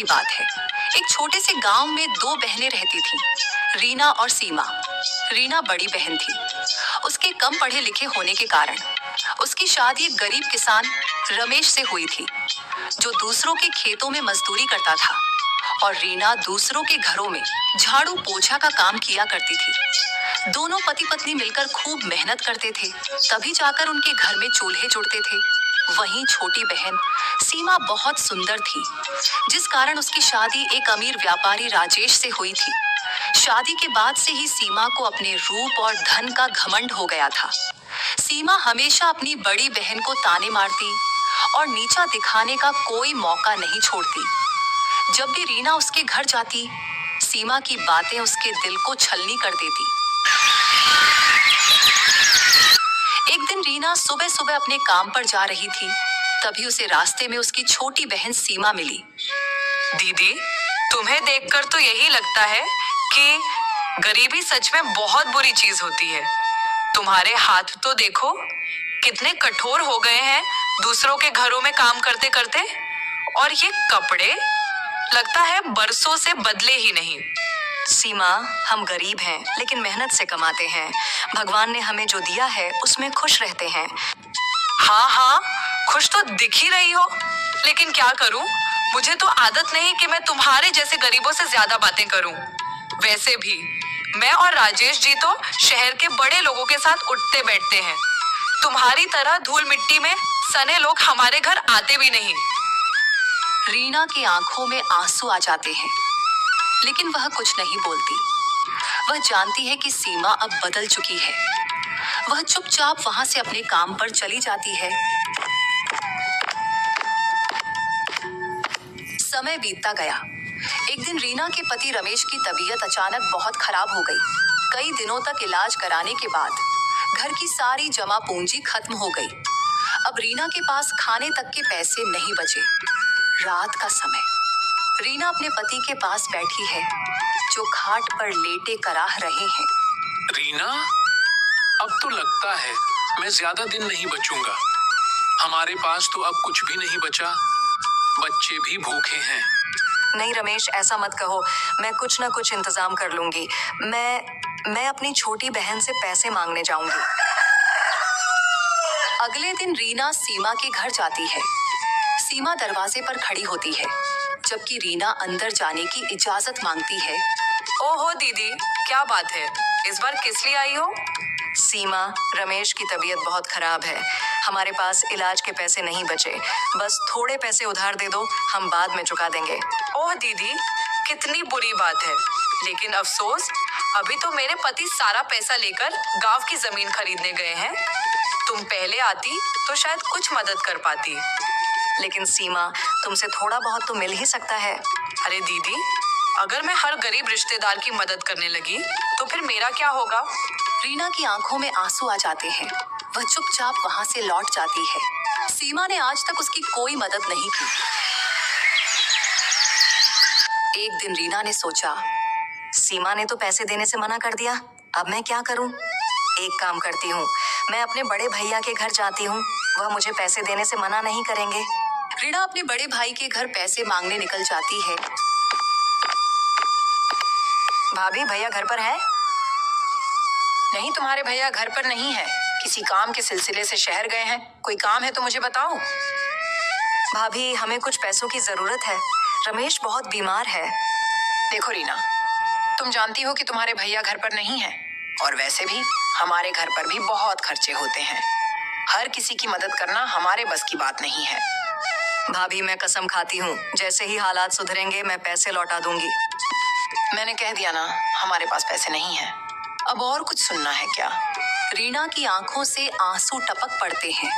की बात है। एक छोटे से गांव में दो बहनें रहती थीं, रीना और सीमा। रीना बड़ी बहन थी। उसके कम पढ़े लिखे होने के कारण उसकी शादी एक गरीब किसान रमेश से हुई थी, जो दूसरों के खेतों में मजदूरी करता था, और रीना दूसरों के घरों में झाड़ू पोछा का काम किया करती थी। दोनों पति पत्नी मिलकर खूब मेहनत करते थे, तभी जाकर उनके घर में चूल्हे जुड़ते थे। वहीं छोटी बहन सीमा बहुत सुंदर थी, जिस कारण उसकी शादी एक अमीर व्यापारी राजेश से हुई थी। शादी के बाद से ही सीमा को अपने रूप और धन का घमंड हो गया था। सीमा हमेशा अपनी बड़ी बहन को ताने मारती और नीचा दिखाने का कोई मौका नहीं छोड़ती। जब भी रीना उसके घर जाती, सीमा की बातें उसके दिल को छलनी कर देती। एक दिन रीना सुबह सुबह अपने काम पर जा रही थी, तभी उसे रास्ते में उसकी छोटी बहन सीमा मिली। दीदी, तुम्हें देखकर तो यही लगता है कि गरीबी सच में बहुत बुरी चीज होती है। तुम्हारे हाथ तो देखो, कितने कठोर हो गए हैं दूसरों के घरों में काम करते करते, और ये कपड़े लगता है बरसों से बदले ही नहीं। सीमा, हम गरीब हैं लेकिन मेहनत से कमाते हैं। भगवान ने हमें जो दिया है उसमें खुश रहते हैं। हाँ हाँ, खुश तो दिख ही रही हो, लेकिन क्या करूं, मुझे तो आदत नहीं कि मैं तुम्हारे जैसे गरीबों से ज्यादा बातें करूं। वैसे भी मैं और राजेश जी तो शहर के बड़े लोगों के साथ उठते बैठते हैं। तुम्हारी तरह धूल मिट्टी में सने लोग हमारे घर आते भी नहीं। रीना की आंखों में आंसू आ जाते हैं, लेकिन वह कुछ नहीं बोलती। वह जानती है कि सीमा अब बदल चुकी है। वह चुपचाप वहां से अपने काम पर चली जाती है। समय बीतता गया। एक दिन रीना के पति रमेश की तबीयत अचानक बहुत खराब हो गई। कई दिनों तक इलाज कराने के बाद घर की सारी जमा पूंजी खत्म हो गई। अब रीना के पास खाने तक के पैसे नहीं बचे। रात का समय, रीना अपने पति के पास बैठी है, जो खाट पर लेटे कराह रहे हैं। रीना, अब तो लगता है मैं ज्यादा दिन नहीं बचूंगा। हमारे पास तो अब कुछ भी नहीं बचा, बच्चे भी भूखे हैं। नहीं रमेश, ऐसा मत कहो, मैं कुछ ना कुछ इंतजाम कर लूंगी। मैं अपनी छोटी बहन से पैसे मांगने जाऊंगी। अगले दिन रीना सीमा के घर जाती है। सीमा दरवाजे पर खड़ी होती है, जबकि रीना अंदर जाने की इजाजत मांगती है। ओहो दीदी, क्या बात है, इस बार किस लिए आई हो? सीमा, रमेश की तबीयत बहुत खराब है। हमारे पास इलाज के पैसे नहीं बचे। बस थोड़े पैसे उधार दे दो, हम बाद में चुका देंगे। ओह दीदी, कितनी बुरी बात है, लेकिन अफसोस अभी तो मेरे पति सारा पैसा लेकर गांव की जमीन खरीदने गए हैं। तुम पहले आती तो शायद कुछ मदद कर पाती। लेकिन सीमा, तुमसे थोड़ा बहुत तो मिल ही सकता है। अरे दीदी, अगर मैं हर गरीब रिश्तेदार की मदद करने लगी तो फिर मेरा क्या होगा? रीना की आंखों में आंसू आ जाते हैं। वह चुपचाप वहां से लौट जाती है। सीमा ने आज तक उसकी कोई मदद नहीं की। एक दिन रीना ने सोचा, सीमा ने तो पैसे देने से मना कर दिया, अब मैं क्या करूं? एक काम करती हूँ, मैं अपने बड़े भैया के घर जाती हूँ, वह मुझे पैसे देने से मना नहीं करेंगे। रीना अपने बड़े भाई के घर पैसे मांगने निकल जाती है। भाभी, भैया घर पर है? नहीं, तुम्हारे भैया घर पर नहीं है, किसी काम के सिलसिले से शहर गए हैं। कोई काम है तो मुझे बताओ। भाभी, हमें कुछ पैसों की जरूरत है, रमेश बहुत बीमार है। देखो रीना, तुम जानती हो कि तुम्हारे भैया घर पर नहीं है, और वैसे भी हमारे घर पर भी बहुत खर्चे होते हैं। हर किसी की मदद करना हमारे बस की बात नहीं है। भाभी, मैं कसम खाती हूँ, जैसे ही हालात सुधरेंगे मैं पैसे लौटा दूंगी। मैंने कह दिया ना, हमारे पास पैसे नहीं हैं। अब और कुछ सुनना है क्या? रीना की आंखों से आंसू टपक पड़ते हैं।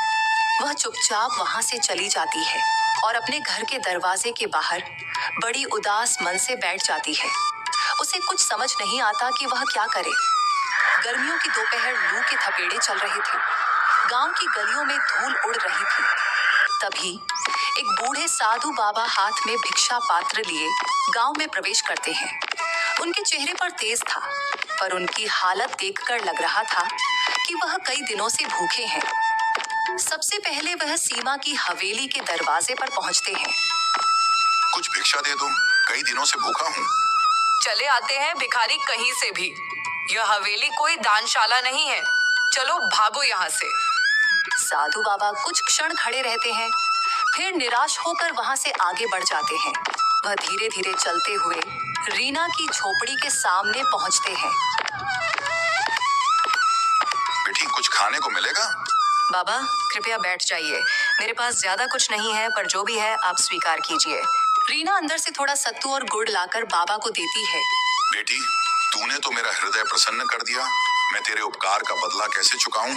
वह चुपचाप वहां से चली जाती है और अपने घर के दरवाजे के बाहर बड़ी उदास मन से बैठ जाती है। उसे कुछ समझ नहीं आता कि वह क्या करे। गर्मियों की दोपहर लू के थपेड़े चल रहे थे। गांव की गलियों में धूल उड़ रही थी। तभी एक बूढ़े साधु बाबा हाथ में भिक्षा पात्र लिए गांव में प्रवेश करते हैं। उनके चेहरे पर तेज था, पर उनकी हालत देखकर लग रहा था कि वह कई दिनों से भूखे हैं। सबसे पहले वह सीमा की हवेली के दरवाजे पर पहुंचते हैं कुछ भिक्षा दे दो, कई दिनों से भूखा हूँ। चले आते हैं भिखारी कहीं से भी। यह हवेली कोई दानशाला नहीं है। चलो भागो यहाँ से। साधु बाबा कुछ क्षण खड़े रहते हैं, फिर निराश होकर वहां से आगे बढ़ जाते हैं। वह धीरे धीरे चलते हुए रीना की झोपड़ी के सामने पहुंचते हैं। बेटी, कुछ खाने को मिलेगा? बाबा कृपया बैठ जाइए, मेरे पास ज्यादा कुछ नहीं है, पर जो भी है आप स्वीकार कीजिए। रीना अंदर से थोड़ा सत्तू और गुड़ लाकर बाबा को देती है। बेटी, तूने तो मेरा हृदय प्रसन्न कर दिया। मैं तेरे उपकार का बदला कैसे चुकाऊं?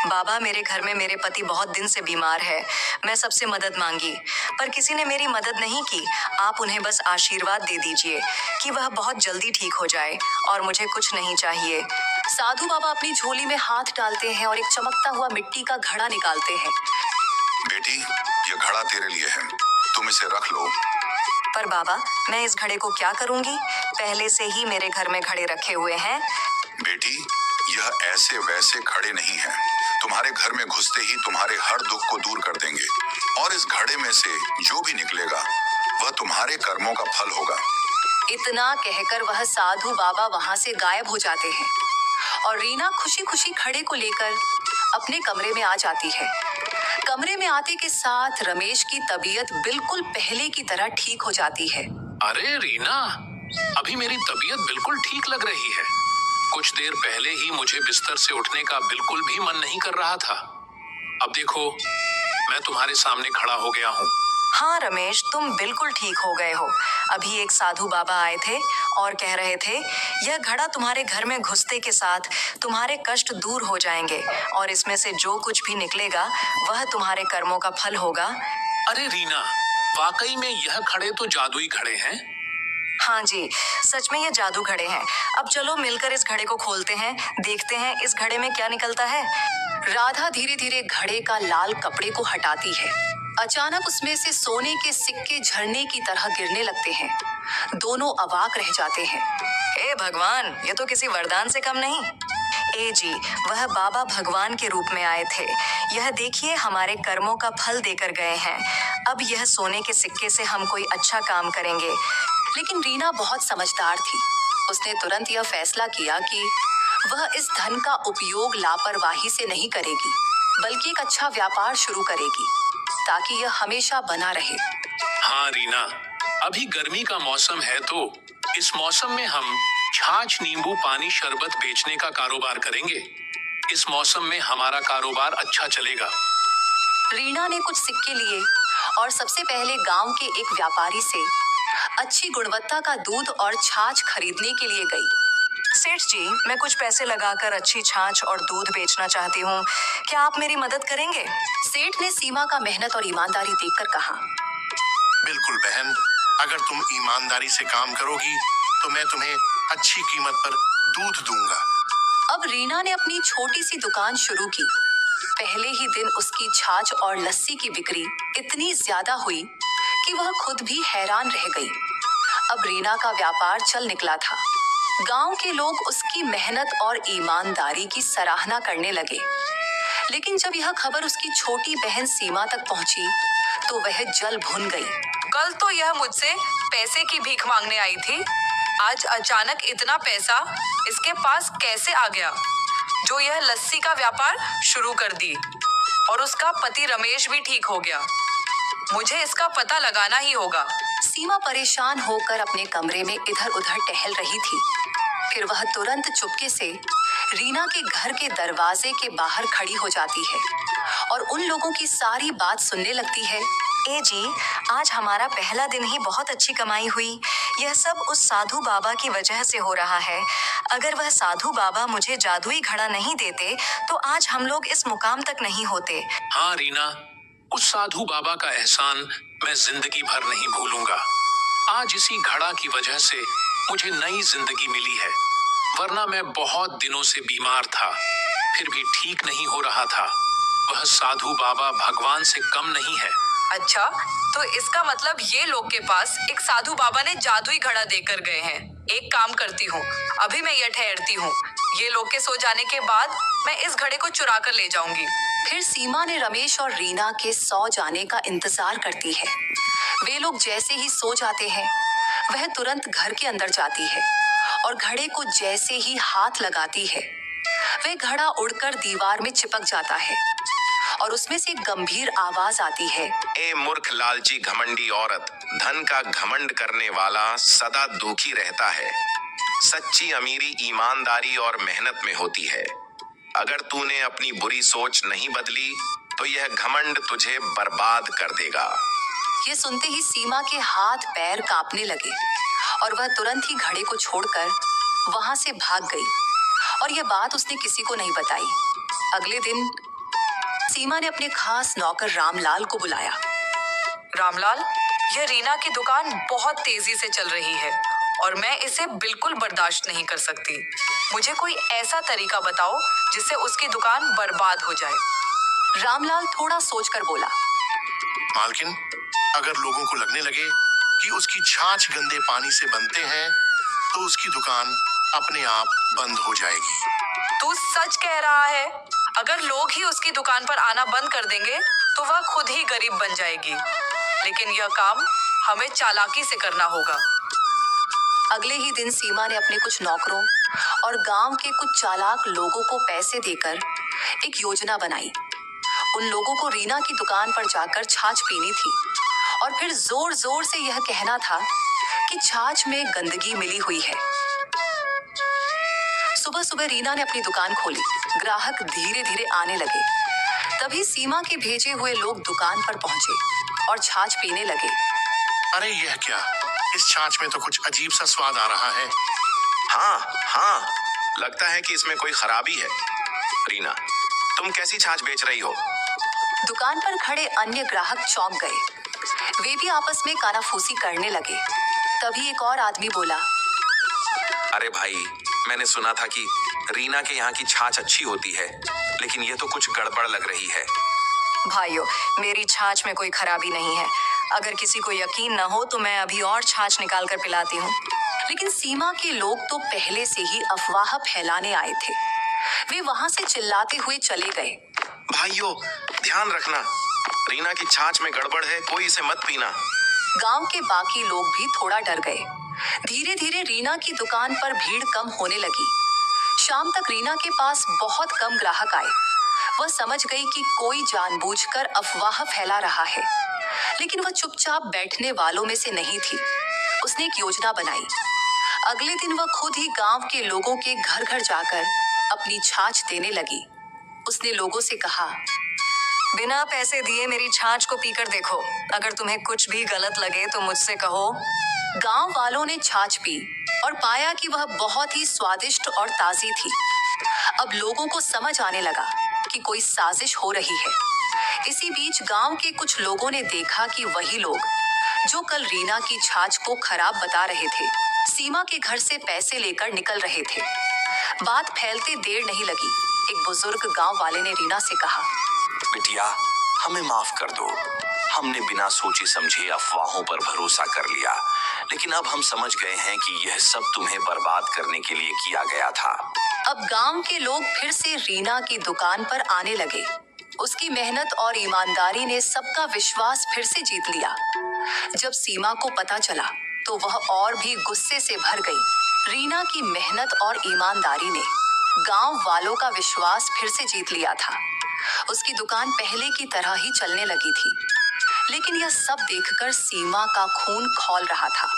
बाबा, मेरे घर में मेरे पति बहुत दिन से बीमार है। मैं सबसे मदद मांगी, पर किसी ने मेरी मदद नहीं की। आप उन्हें बस आशीर्वाद दे दीजिए कि वह बहुत जल्दी ठीक हो जाए, और मुझे कुछ नहीं चाहिए। साधु बाबा अपनी झोली में हाथ डालते हैं और एक चमकता हुआ मिट्टी का घड़ा निकालते हैं। बेटी, ये घड़ा तेरे लिए है, तुम इसे रख लो। पर बाबा, मैं इस घड़े को क्या करूंगी? पहले से ही मेरे घर में घड़े रखे हुए हैं। बेटी, यह ऐसे वैसे घड़े नहीं हैं। तुम्हारे घर में घुसते ही तुम्हारे हर दुख को दूर कर देंगे, और इस घड़े में से जो भी निकलेगा वह तुम्हारे कर्मों का फल होगा। इतना कहकर वह साधु बाबा वहां से गायब हो जाते हैं और रीना खुशी खुशी घड़े को लेकर अपने कमरे में आ जाती है। कमरे में आते के साथ रमेश की तबीयत बिल्कुल पहले की तरह ठीक हो जाती है। अरे रीना, अभी मेरी तबीयत बिल्कुल ठीक लग रही है। कुछ देर पहले ही मुझे बिस्तर से उठने का बिल्कुल भी मन नहीं कर रहा था। अब देखो, मैं तुम्हारे सामने खड़ा हो गया हूँ। हाँ रमेश, तुम बिल्कुल ठीक हो गए हो। अभी एक साधु बाबा आए थे और कह रहे थे यह घड़ा तुम्हारे घर में घुसते के साथ तुम्हारे कष्ट दूर हो जाएंगे, और इसमें से जो कुछ भी निकलेगा वह तुम्हारे कर्मों का फल होगा। अरे रीना, वाकई में यह घड़े तो जादुई घड़े हैं। हाँ जी, सच में ये जादू घड़े हैं। अब चलो मिलकर इस घड़े को खोलते हैं, देखते हैं इस घड़े में क्या निकलता है। राधा धीरे धीरे घड़े का लाल कपड़े को हटाती है। अचानक उसमें से सोने के सिक्के झरने की तरह गिरने लगते हैं। दोनों अवाक रह जाते हैं। ए भगवान, ये तो किसी वरदान से कम नहीं। ए जी, वह बाबा भगवान के रूप में आए थे। यह देखिए, हमारे कर्मों का फल देकर गए हैं। अब यह सोने के सिक्के से हम कोई अच्छा काम करेंगे। लेकिन रीना बहुत समझदार थी। उसने तुरंत यह फैसला किया कि वह इस धन का उपयोग लापरवाही से नहीं करेगी, बल्कि एक अच्छा व्यापार शुरू करेगी ताकि यह हमेशा बना रहे। हाँ रीना, अभी गर्मी का मौसम है, तो इस मौसम में हम छाछ, नींबू पानी, शरबत बेचने का कारोबार करेंगे। इस मौसम में हमारा कारोबार अच्छा चलेगा। रीना ने कुछ सिक्के लिए और सबसे पहले गांव के एक व्यापारी से अच्छी गुणवत्ता का दूध और छाछ खरीदने के लिए गई। सेठ जी, मैं कुछ पैसे लगाकर अच्छी छाछ और दूध बेचना चाहती हूँ, क्या आप मेरी मदद करेंगे? सेठ ने सीमा का मेहनत और ईमानदारी देखकर कहा। बिल्कुल बहन, अगर तुम ईमानदारी से काम करोगी तो मैं तुम्हें अच्छी कीमत पर दूध दूंगा। अब रीना ने अपनी छोटी सी दुकान शुरू की। पहले ही दिन उसकी छाछ और लस्सी की बिक्री इतनी ज्यादा हुई कि वह खुद भी हैरान रह गई। अब रीना का व्यापार चल निकला था। गांव के लोग उसकी मेहनत और ईमानदारी की सराहना करने लगे। लेकिन जब यह खबर उसकी छोटी बहन सीमा तक पहुंची तो वह जल भुन गई। कल तो यह मुझसे पैसे की भीख मांगने आई थी, आज अचानक इतना पैसा इसके पास कैसे आ गया जो यह लस्सी का व्यापार शुरू कर दी, और उसका पति रमेश भी ठीक हो गया। मुझे इसका पता लगाना ही होगा। सीमा परेशान होकर अपने कमरे में इधर उधर टहल रही थी। फिर वह तुरंत चुपके से रीना के घर के दरवाजे के बाहर खड़ी हो जाती है और उन लोगों की सारी बात सुनने लगती है। ए जी, आज हमारा पहला दिन ही बहुत अच्छी कमाई हुई। यह सब उस साधु बाबा की वजह से हो रहा है। अगर वह साधु बाबा मुझे जादुई घड़ा नहीं देते तो आज हम लोग इस मुकाम तक नहीं होते। हाँ रीना, उस साधु बाबा का एहसान मैं जिंदगी भर नहीं भूलूंगा। आज इसी घड़ा की वजह से मुझे नई जिंदगी मिली है, वरना मैं बहुत दिनों से बीमार था, फिर भी ठीक नहीं हो रहा था। वह साधु बाबा भगवान से कम नहीं है। अच्छा, तो इसका मतलब ये लोग के पास एक साधु बाबा ने जादुई घड़ा देकर गए हैं। एक काम करती हूँ, अभी मैं ये ठहरती हूँ। ये लोग के सो जाने के बाद मैं इस घड़े को चुरा कर ले जाऊंगी। फिर सीमा ने रमेश और रीना के सो जाने का इंतजार करती है। वे लोग जैसे ही सो जाते हैं वह तुरंत घर के अंदर जाती है और घड़े को जैसे ही हाथ लगाती है वह घड़ा उड़कर दीवार में चिपक जाता है और उसमें से एक गंभीर आवाज आती है, ए मूर्ख लालची घमंडी औरत, धन का घमंड करने वाला सदा दुखी रहता है। सच्ची अमीरी ईमानदारी और मेहनत में होती है। अगर तूने अपनी बुरी सोच नहीं बदली तो यह घमंड तुझे बर्बाद कर देगा। ये सुनते ही सीमा के हाथ पैर कांपने लगे और वह तुरंत ही घड़े को छोड़कर वहां से भाग गई और यह बात उसने किसी को नहीं बताई। अगले दिन सीमा ने अपने खास नौकर रामलाल को बुलाया। रामलाल, यह रीना की दुकान बहुत तेजी से चल रही है और मैं इसे बिल्कुल बर्दाश्त नहीं कर सकती। मुझे कोई ऐसा तरीका बताओ जिससे उसकी दुकान बर्बाद हो जाए। रामलाल थोड़ा सोचकर बोला, मालकिन, अगर लोगों को लगने लगे कि उसकी छाछ गंदे पानी से बनते हैं तो उसकी दुकान अपने आप बंद हो जाएगी। तू सच कह रहा है? अगर लोग ही उसकी दुकान पर आना बंद कर देंगे तो वह खुद ही गरीब बन जाएगी। लेकिन यह काम हमें चालाकी से करना होगा। अगले ही दिन सीमा ने अपने कुछ नौकरों और गांव के कुछ चालाक लोगों को पैसे देकर एक योजना बनाई। उन लोगों को रीना की दुकान पर जाकर छाछ पीनी थी और फिर जोर जोर से यह कहना था कि छाछ में गंदगी मिली हुई है। सुबह सुबह रीना ने अपनी दुकान खोली। ग्राहक धीरे धीरे आने लगे। तभी सीमा के भेजे हुए लोग दुकान पर पहुंचे और छाछ पीने लगे। अरे यह क्या? इस छाछ में तो कुछ अजीब सा स्वाद आ रहा है। हाँ, लगता है कि इसमें कोई खराबी है। रीना, तुम कैसी छाछ बेच रही हो? दुकान पर खड़े अन्य ग्राहक चौंक गए। वे भी आपस में कानाफूसी करने लगे। तभी एक और आदमी बोला, अरे भाई, मैंने सुना था कि रीना के यहाँ की छाछ अच्छी होती है, लेकिन ये तो कुछ गड़बड़ लग रही है। भाइयों, मेरी छाछ में कोई खराबी नहीं है। अगर किसी को यकीन न हो तो मैं अभी और छाछ निकाल कर पिलाती हूँ। लेकिन सीमा के लोग तो पहले से ही अफवाह फैलाने आए थे। वे वहां से चिल्लाते हुए चले गए। भाइयों, ध्यान रखना, रीना की छाछ में गड़बड़ है, कोई इसे मत पीना। गांव के बाकी लोग भी थोड़ा डर गए। धीरे धीरे रीना की दुकान पर भीड़ कम होने लगी। शाम तक रीना के पास बहुत कम ग्राहक आए। वह समझ गई कि कोई जानबूझकर अफवाह फैला रहा है, लेकिन वह चुपचाप बैठने वालों में से नहीं थी। उसने एक योजना बनाई। अगले दिन वह खुद ही गांव के लोगों के घर घर जाकर अपनी छाछ देने लगी। उसने लोगों से कहा, बिना पैसे दिए मेरी छाछ को पीकर देखो। अगर तुम्हें कुछ भी गलत लगे तो मुझसे कहो। गांव वालों ने छाछ पी और पाया कि वह बहुत ही स्वादिष्ट और ताजी थी। अब लोगों को समझ आने लगा कि कोई साजिश हो रही है। इसी बीच गांव के कुछ लोगों ने देखा कि वही लोग जो कल रीना की छाछ को खराब बता रहे थे, सीमा के घर से पैसे लेकर निकल रहे थे। बात फैलते देर नहीं लगी। एक बुजुर्ग गांव वाले ने रीना से कहा, बिटिया, हमें माफ कर दो। हमने बिना सोचे समझे अफवाहों पर भरोसा कर लिया, लेकिन अब हम समझ गए हैं कि यह सब तुम्हें बर्बाद करने के लिए किया गया था। अब गांव के लोग फिर से रीना की दुकान पर आने लगे। उसकी मेहनत और ईमानदारी ने सबका विश्वास फिर से जीत लिया। जब सीमा को पता चला तो वह और भी गुस्से से भर गई। रीना की मेहनत और ईमानदारी ने गांव वालों का विश्वास फिर से जीत लिया था। उसकी दुकान पहले की तरह ही चलने लगी थी। लेकिन यह सब देखकर सीमा का खून खौल रहा था।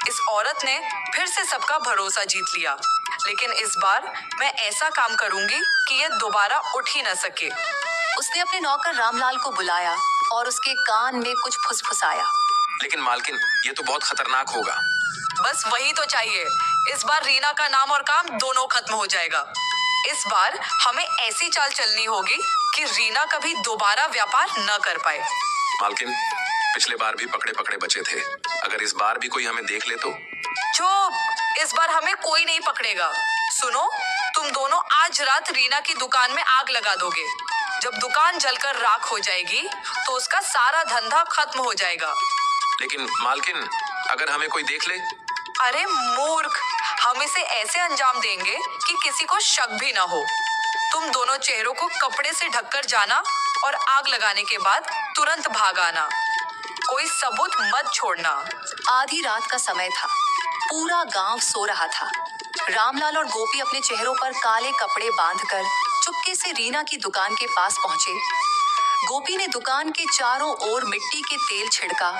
इस औरत ने फिर से सबका भरोसा जीत लिया, लेकिन इस बार मैं ऐसा काम करूंगी कि यह दोबारा उठ ही न सके। उसने अपने नौकर रामलाल को बुलाया और उसके कान में कुछ फुसफुसाया। लेकिन मालकिन, ये तो बहुत खतरनाक होगा। बस वही तो चाहिए। इस बार रीना का नाम और काम दोनों खत्म हो जाएगा। इस बार हमें ऐसी चाल चलनी होगी कि रीना कभी दोबारा व्यापार न कर पाए। मालकिन, पिछले बार भी पकड़े पकड़े बचे थे। अगर इस बार भी कोई हमें देख ले तो? चुप, इस बार हमें कोई नहीं पकड़ेगा। सुनो, तुम दोनों आज रात रीना की दुकान में आग लगा दोगे। जब दुकान जलकर राख हो जाएगी तो उसका सारा धंधा खत्म हो जाएगा। लेकिन मालकिन, अगर हमें कोई देख ले? अरे मूर्ख, हम इसे ऐसे अंजाम देंगे कि किसी को शक भी ना हो। तुम दोनों चेहरों को कपड़े से ढककर जाना और आग लगाने के बाद तुरंत भाग आना। कोई सबूत मत छोड़ना। आधी रात का समय था। पूरा गांव सो रहा था। रामलाल और गोपी अपने चेहरों पर काले कपड़े बांधकर चुपके से रीना की दुकान के पास पहुंचे। गोपी ने दुकान के चारों ओर मिट्टी के तेल छिड़का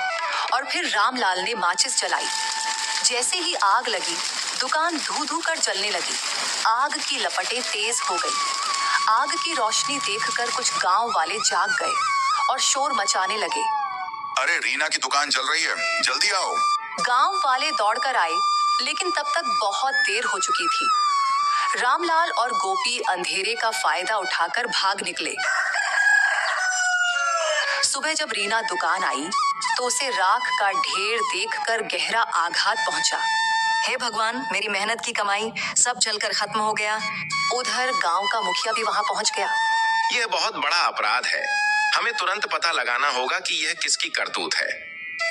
और फिर रामलाल ने माचिस जलाई। जैसे ही आग लगी, दुकान धू धू कर जलने लगी। आग की लपटें तेज हो गई। आग की रोशनी देखकर कुछ गांव वाले जाग गए और शोर मचाने लगे। अरे रीना की दुकान जल रही है, जल्दी आओ। गांव वाले दौड़कर आए, लेकिन तब तक बहुत देर हो चुकी थी। रामलाल और गोपी अंधेरे का फायदा उठाकर भाग निकले। सुबह जब रीना दुकान आई तो उसे राख का ढेर देखकर गहरा आघात पहुंचा। हे भगवान, मेरी मेहनत की कमाई सब जलकर खत्म हो गया। उधर गांव का मुखिया भी वहां पहुंच गया। यह बहुत बड़ा अपराध है। हमें तुरंत पता लगाना होगा कि यह किसकी करतूत है।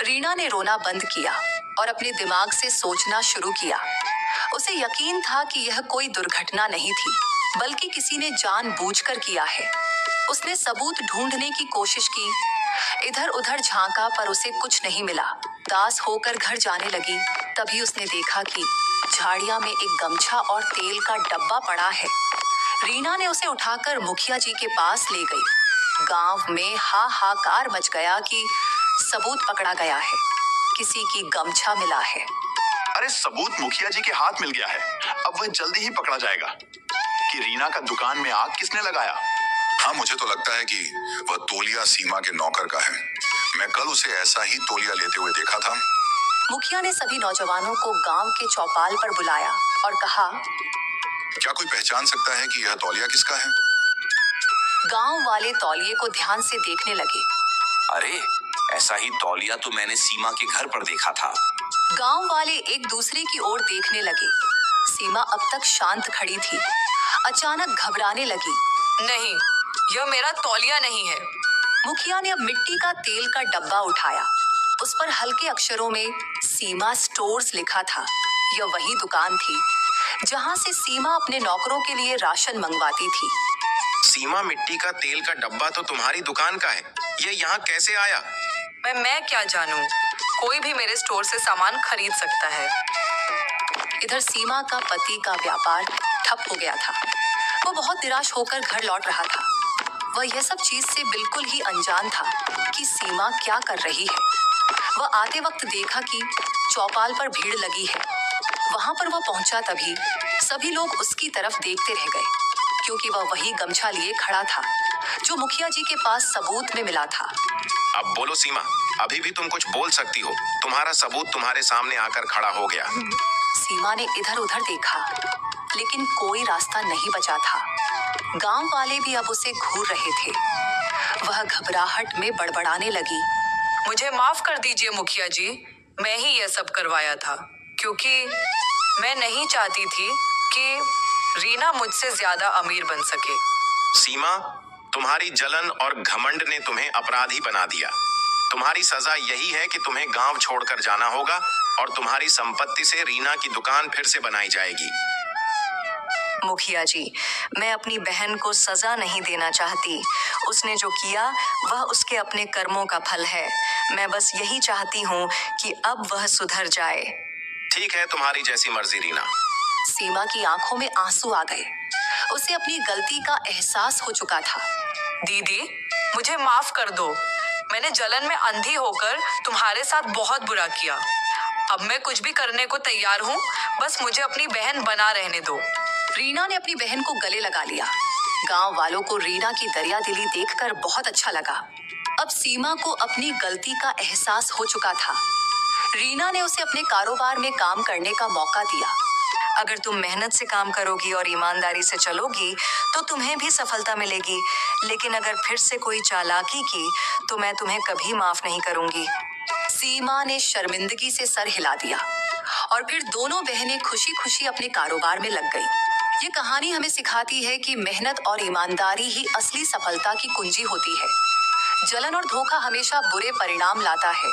रीना ने रोना बंद किया और अपने दिमाग से सोचना शुरू किया। उसे यकीन था कि यह कोई दुर्घटना नहीं थी, बल्कि किसी ने जानबूझकर किया है। उसने सबूत ढूंढने की कोशिश की, इधर उधर झांका पर उसे कुछ नहीं मिला। उदास होकर घर जाने लगी, तभी उसने देखा कि झाड़ियां में एक गमछा और तेल का डब्बा पड़ा है। रीना ने उसे उठाकर मुखिया जी के पास ले गई। गांव में हाहाकार मच गया कि सबूत पकड़ा गया है, किसी की गमछा मिला है। अरे सबूत मुखिया जी के हाथ मिल गया है। अब वह जल्दी ही पकड़ा जाएगा कि रीना का दुकान में आग किसने लगाया। हाँ, मुझे तो लगता है कि वह तौलिया सीमा के नौकर का है। मैं कल उसे ऐसा ही तौलिया लेते हुए देखा था। मुखिया ने सभी नौजवानों को गांव के चौपाल पर बुलाया और कहा, क्या कोई पहचान सकता है कि यह तौलिया किसका है? गांव वाले तौलिए को ध्यान से देखने लगे। अरे, ऐसा ही तौलिया तो मैंने सीमा के घर पर देखा था। गांव वाले एक दूसरे की ओर देखने लगे। सीमा अब तक शांत खड़ी थी, अचानक घबराने लगी। नहीं, यह मेरा तौलिया नहीं है। मुखिया ने अब मिट्टी का तेल का डब्बा उठाया। उस पर हल्के अक्षरों में सीमा स्टोर्स लिखा था। यह वही दुकान थी जहां से सीमा अपने नौकरों के लिए राशन मंगवाती थी। सीमा, मिट्टी का तेल का डब्बा तो तुम्हारी दुकान का है। ये यहाँ कैसे आया? मैं क्या जानूं? कोई भी मेरे स्टोर से सामान खरीद सकता है। इधर सीमा का पति का व्यापार ठप हो गया था। वो बहुत निराश होकर घर लौट रहा था। वह यह सब चीज से बिल्कुल ही अनजान था कि सीमा क्या कर रही है। वह आते वक्त देखा कि चौपाल पर भीड़ लगी है। वहां पर वह पहुंचा तभी सभी लोग उसकी तरफ देखते रह गए, क्योंकि वह वही गमछा लिए खड़ा था जो मुखिया जी के पास सबूत में मिला था। अब बोलो सीमा, अभी भी तुम कुछ बोल सकती हो। तुम्हारा सबूत तुम्हारे सामने आकर खड़ा हो गया। सीमा ने इधर उधर देखा, लेकिन कोई रास्ता नहीं बचा था। गांव वाले भी अब उसे घूर रहे थे। वह घबराहट में बड़बड़ाने लगी। मुझे माफ कर दीजिए मुखिया जी, मैं ही यह सब करवाया था, क्योंकि मैं नहीं चाहती थी कि रीना मुझसे ज्यादा अमीर बन सके। सीमा, तुम्हारी जलन और घमंड ने तुम्हें अपराधी बना दिया। तुम्हारी सजा यही है कि तुम्हें गांव छोड़कर जाना होगा और तुम्हारी संपत्ति से रीना की दुकान फिर से बनाई जाएगी। मुखिया जी, मैं अपनी बहन को सजा नहीं देना चाहती। उसने जो किया वह उसके अपने कर्मों का फल है। मैं बस यही चाहती हूँ कि अब वह सुधर जाए। ठीक है, तुम्हारी जैसी मर्जी रीना। सीमा की आंखों में आंसू आ गए। उसे अपनी गलती का एहसास हो चुका था। दीदी, मुझे माफ कर दो। मैंने जलन में अंधी होकर तुम्हारे साथ बहुत बुरा किया। अब मैं कुछ भी करने को तैयार हूँ, बस मुझे अपनी बहन बना रहने दो। रीना ने अपनी बहन को गले लगा लिया। गांव वालों को रीना की दरियादिली देखकर बहुत अच्छा लगा। अब सीमा को अपनी गलती का एहसास हो चुका था। रीना ने उसे अपने कारोबार में काम करने का मौका दिया। अगर तुम मेहनत से काम करोगी और ईमानदारी से चलोगी तो तुम्हें भी सफलता मिलेगी, लेकिन अगर फिर से कोई चालाकी की तो मैं तुम्हें कभी माफ नहीं करूंगी। सीमा ने शर्मिंदगी से सर हिला दिया और फिर दोनों बहनें खुशी खुशी अपने कारोबार में लग गई। ये कहानी हमें सिखाती है कि मेहनत और ईमानदारी ही असली सफलता की कुंजी होती है। जलन और धोखा हमेशा बुरे परिणाम लाता है।